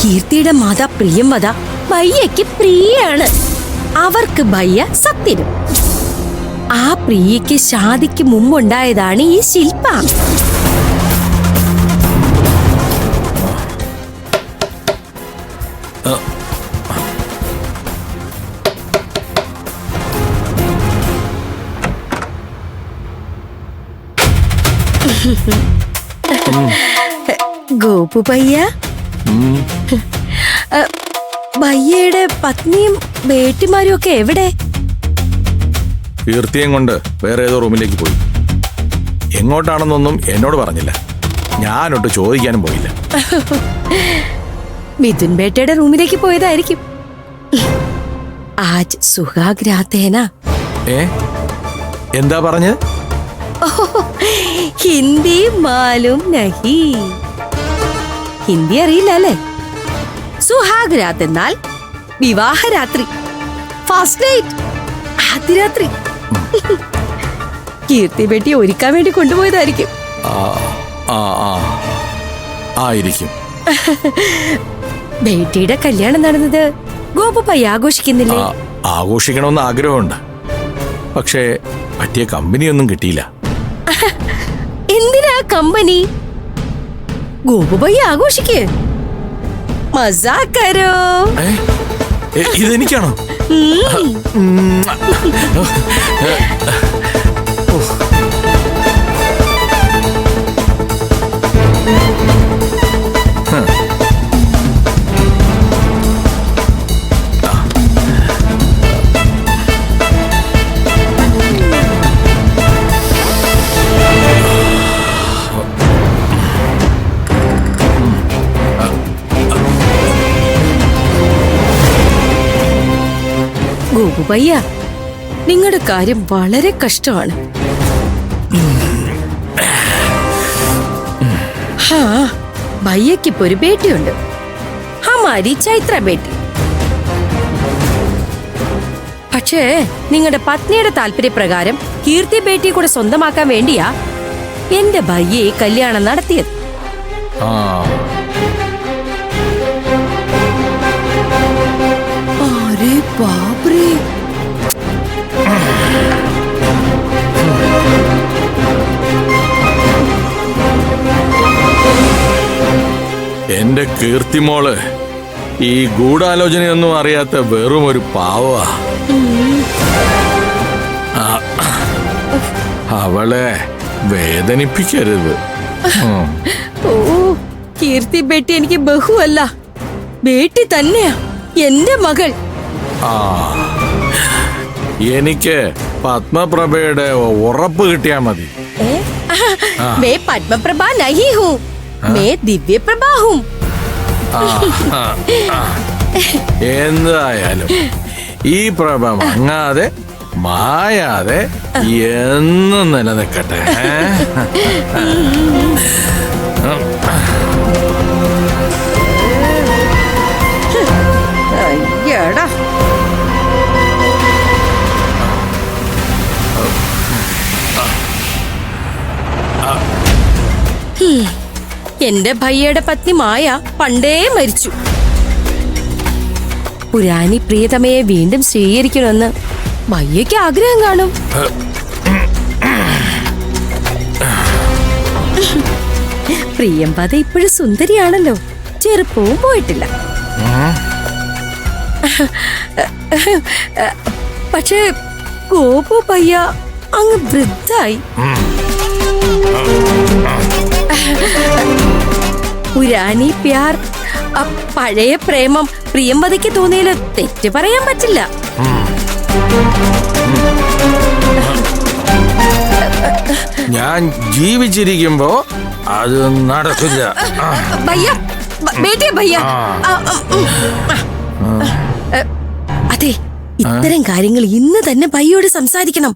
കീർത്തിയുടെ മാതാ പ്രിയംവദ ബയ്യയ്ക്ക് പ്രിയാണ്. അവർക്ക് ബയ്യ സത്യനും. ആ പ്രിയയ്ക്ക് ശാദിക്ക് മുമ്പുണ്ടായതാണ് ഈ ശില്പ. ഗോപു ബയ്യ, ബയ്യയുടെ പത്നിയും ബേട്ടിമാരും ഒക്കെ എവിടെ? കീർത്തിയും കൊണ്ട് വേറെ ഏതോ റൂമിലേക്ക് പോയി. എങ്ങോട്ടാണെന്നൊന്നും എന്നോട് പറഞ്ഞില്ല. ഞാനൊട്ട് ചോദിക്കാനും പോയില്ല. മിഥുൻ ബേട്ടയുടെ റൂമിലേക്ക് പോയതായിരിക്കും. ആജ് സുഹാഗ്രാതേന. എന്താ പറഞ്ഞത്? ഹിന്ദി മാലൂം നഹി. ഹിന്ദി അറിയില്ല അല്ലേ? സുഹാഗ് രാത് എന്നാൽ വിവാഹരാത്രി, ഫസ്റ്റ് നൈറ്റ്, ആദ്യ രാത്രി. കീർത്തി ബേട്ടി ഒരുക്കാൻ വേണ്ടി കൊണ്ടുപോയതായിരിക്കും. ആയിരിക്കും. ബേട്ടിയുടെ കല്യാണം നടന്നത് ഗോപുബയ്യ ആഘോഷിക്കുന്നില്ലേ? ആഘോഷിക്കണമെന്ന് ആഗ്രഹമുണ്ട്. പക്ഷേ പറ്റിയ കമ്പനിയൊന്നും കിട്ടിയില്ല. എന്തിനാ കമ്പനി? ഗോപുബയ്യ ആഘോഷിക്കേ. മസാക്കരോ. ഇതെനിക്കാണോ? ഗോപുബയ്യ, നിങ്ങളുടെ കാര്യം വളരെ കഷ്ടമാണ്. ഭയ്യക്കിപ്പോ ഒരു ബേട്ടിയുണ്ട്. ഹമാരി ചൈത്ര ബേട്ടി. പക്ഷേ നിങ്ങളുടെ പത്നിയുടെ താല്പര്യപ്രകാരം കീർത്തി ബേട്ടിയെ കൂടെ സ്വന്തമാക്കാൻ വേണ്ടിയാ എന്റെ ഭയ്യെ കല്യാണം നടത്തിയത്. ബാബ്രേ. എന്റെ കീർത്തിമോള് ഈ ഗൂഢാലോചനയൊന്നും അറിയാത്ത വെറും ഒരു പാവ. അവളെ വേദനിപ്പിക്കരുത്. ഓ, കീർത്തി ബേട്ടി എനിക്ക് ബഹുവല്ല, ബേട്ടി തന്നെയാ, എന്റെ മകൾ. എനിക്ക് പത്മപ്രഭയുടെ ഉറപ്പ് കിട്ടിയാ മതി. മേ പത്മപ്രഭ നഹി ഹൂ, മേ ദിവ്യപ്രഭ ഹൂ. എന്തായാലും ഈ പ്രഭ മങ്ങാതെ മായാതെ എന്നും നിലനിൽക്കട്ടെ. അയ്യടാ. എന്റെ ഭയ്യയുടെ പത്നി മായ പണ്ടേ മരിച്ചു. പുരാനി പ്രിയതമയെ വീണ്ടും സ്വീകരിക്കണമെന്ന് ഭയ്യയ്ക്ക് ആഗ്രഹം കാണും. പ്രിയംവദ ഇപ്പോഴും സുന്ദരിയാണല്ലോ, ചെറുപ്പവും പോയിട്ടില്ല. പക്ഷേ ഗോപു ഭയ്യ അങ്ങ് വൃദ്ധായി. പുരാനി പ്യാർ, പഴയ പ്രേമം പ്രിയംവദയ്ക്ക് തോന്നിയാല് തെറ്റ് പറയാൻ പറ്റില്ല. ഞാൻ ജീവിച്ചിരിക്കുമ്പോ അത് നടക്കില്ല. ഭയ്യ, ബേട്ടിയെ ഭയ്യ. അതെ, ഇത്തരം കാര്യങ്ങൾ ഇന്ന് തന്നെ ഭയ്യോട് സംസാരിക്കണം.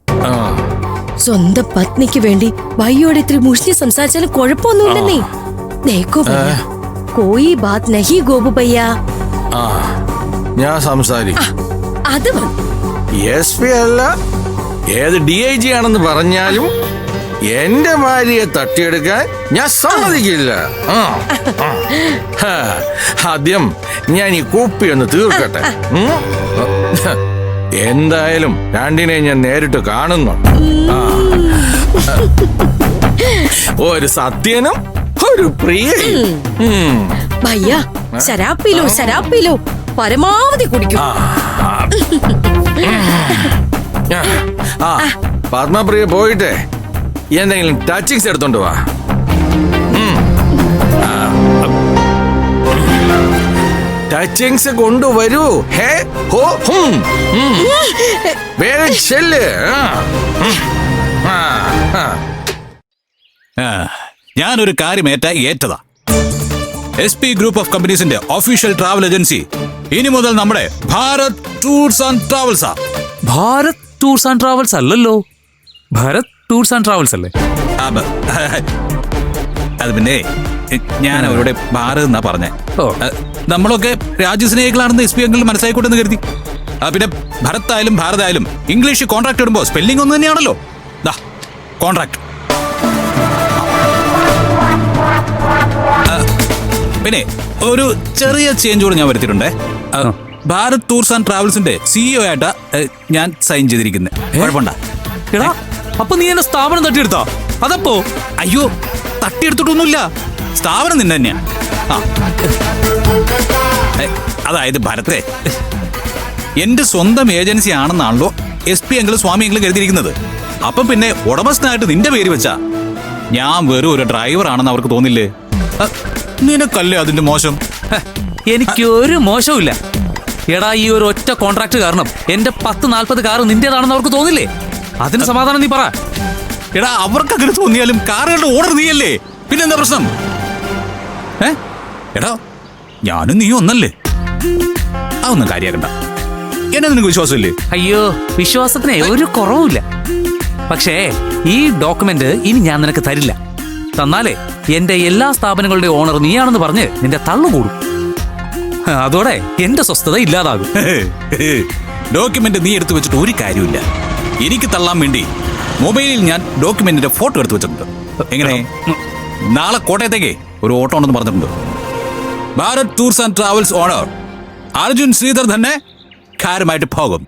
സ്വന്തം പത്നിക്ക് വേണ്ടി ഭയ്യോട് ഇത്തിരി മുഷിഞ്ഞ് സംസാരിച്ചാലും കുഴപ്പമൊന്നുമില്ലെന്നേ. ദേഖോ ഭയ്യ, കോയി ബാത് നഹി ഗോപു ഭയ്യ. ഞാൻ സംസാരിക്കും. അത് SP അല്ല, ഏത് DIG ആണെന്ന് പറഞ്ഞാലും എന്റെ ഭാര്യയെ തട്ടിയെടുക്കാൻ ഞാൻ സമ്മതിക്കില്ല. ആദ്യം ഞാൻ ഈ കുപ്പി ഒന്ന് തീർക്കട്ടെ. എന്തായാലും രണ്ടിനെ ഞാൻ നേരിട്ട് കാണുന്നു. ഒരു സത്യനും ഒരു പ്രിയയും. ഭയ്യ, ശരാബ് പീലോ, പരമാവധി കുടിക്കും. പത്മപ്രിയ പോയിട്ടേ എന്തെങ്കിലും ടച്ചിങ്സ് എടുത്തോണ്ട് വാ. ടച്ചിങ്സ് കൊണ്ടുവരൂ. ഹേ ഹോ ഹും. വേഗം ചെല്ല്. ഞാനൊരു കാര്യം ഏറ്റതാ. SP ഗ്രൂപ്പ് ഓഫ് കമ്പനീസിന്റെ ഒഫീഷ്യൽ ട്രാവൽ ഏജൻസി ഇനി മുതൽ നമ്മുടെ ഭാരത് ടൂർസ് ആൻഡ് ട്രാവൽസാ. ഭാരത് ടൂർസ് ആൻഡ് ട്രാവൽസ് അല്ലല്ലോ, ഭാരത് ടൂർസ് ആൻഡ് ട്രാവൽസ് അല്ലേ? അത് പിന്നെ ഞാൻ അവരുടെ ഭാരത് എന്നാ പറഞ്ഞേ. നമ്മളൊക്കെ രാജ്യസ്നേഹികളാണെന്ന് SP എങ്കിലും മനസ്സിലായിക്കോട്ടെന്ന് കരുതി. പിന്നെ ഭരത്തായാലും ഭാരതായാലും ഇംഗ്ലീഷ് കോൺട്രാക്ട് ഇടുമ്പോ സ്പെല്ലിംഗ് ഒന്ന് തന്നെയാണല്ലോ. കോൺട്രാക്ട്. പിന്നെ ഒരു ചെറിയ ചേഞ്ച് കൂടെ ഞാൻ വരുത്തിയിട്ടുണ്ടേ. ഭാരത് ടൂർസ് ആൻഡ് ട്രാവൽസിന്റെ CEO ആയിട്ടാ ഞാൻ സൈൻ ചെയ്തിരിക്കുന്നത്. കുഴപ്പമുണ്ടാ? എടാ, അപ്പൊ നീ എന്നെ സ്ഥാപനം തട്ടിയെടുത്താ? അതപ്പോ? അയ്യോ, തട്ടിയെടുത്തിട്ടൊന്നുമില്ല, സ്ഥാപനം നിന്നെ തന്നെയാ. അതായത് ഭരത്തെ, എന്റെ സ്വന്തം ഏജൻസി ആണെന്നാണല്ലോ SP എങ്കിലും സ്വാമി എങ്കിലും കരുതിയിരിക്കുന്നത്. അപ്പൊ പിന്നെ ഉടമസ്ഥനായിട്ട് നിന്റെ പേര് വെച്ചാ ഞാൻ വെറും ഒരു ഡ്രൈവർ ആണെന്ന് അവർക്ക് തോന്നില്ലേ? നിനക്കല്ലേ അതിന്റെ മോശം? എനിക്കൊരു മോശമില്ല. എടാ, ഈ ഒരു ഒറ്റ കോൺട്രാക്ട് കാരണം എന്റെ 10-40 കാറ് നിന്റേതാണെന്ന് അവർക്ക് തോന്നില്ലേ? അതിന് സമാധാനം നീ പറ. എടാ, അവർക്ക് അങ്ങനെ തോന്നിയാലും കാറുകളുടെ ഓർഡർ നീയല്ലേ, പിന്നെന്താ പ്രശ്നം? എടാ, ഞാനും നീ ഒന്നല്ലേ? അതൊന്നും കാര്യാക്കണ്ട. എന്നെ നിനക്ക് വിശ്വാസമില്ലേ? അയ്യോ, വിശ്വാസത്തിന് ഒരു കുറവുമില്ല. പക്ഷേ ഈ ഡോക്യുമെന്റ് ഇനി ഞാൻ നിനക്ക് തരില്ല. തന്നാലേ എന്റെ എല്ലാ സ്ഥാപനങ്ങളുടെ ഓണർ നീയാണെന്ന് പറഞ്ഞ് നിന്റെ തള്ളുകൂടും. അതോടെ എന്റെ സ്വസ്ഥത ഇല്ലാതാകും. ഡോക്യുമെന്റ് നീ എടുത്തു വെച്ചിട്ട് ഒരു കാര്യമില്ല. എനിക്ക് തള്ളാൻ വേണ്ടി മൊബൈലിൽ ഞാൻ ഡോക്യുമെന്റിന്റെ ഫോട്ടോ എടുത്തു വെച്ചിട്ടുണ്ട്. എങ്ങനെ? നാളെ കോട്ടയത്തേക്ക് ഒരു ഓട്ടോ ഉണ്ടെന്ന് പറഞ്ഞിട്ടുണ്ട്. Bharat tours and travels owner Arjun Sridhar തന്നെ കാരുമായിട്ട് പോകും.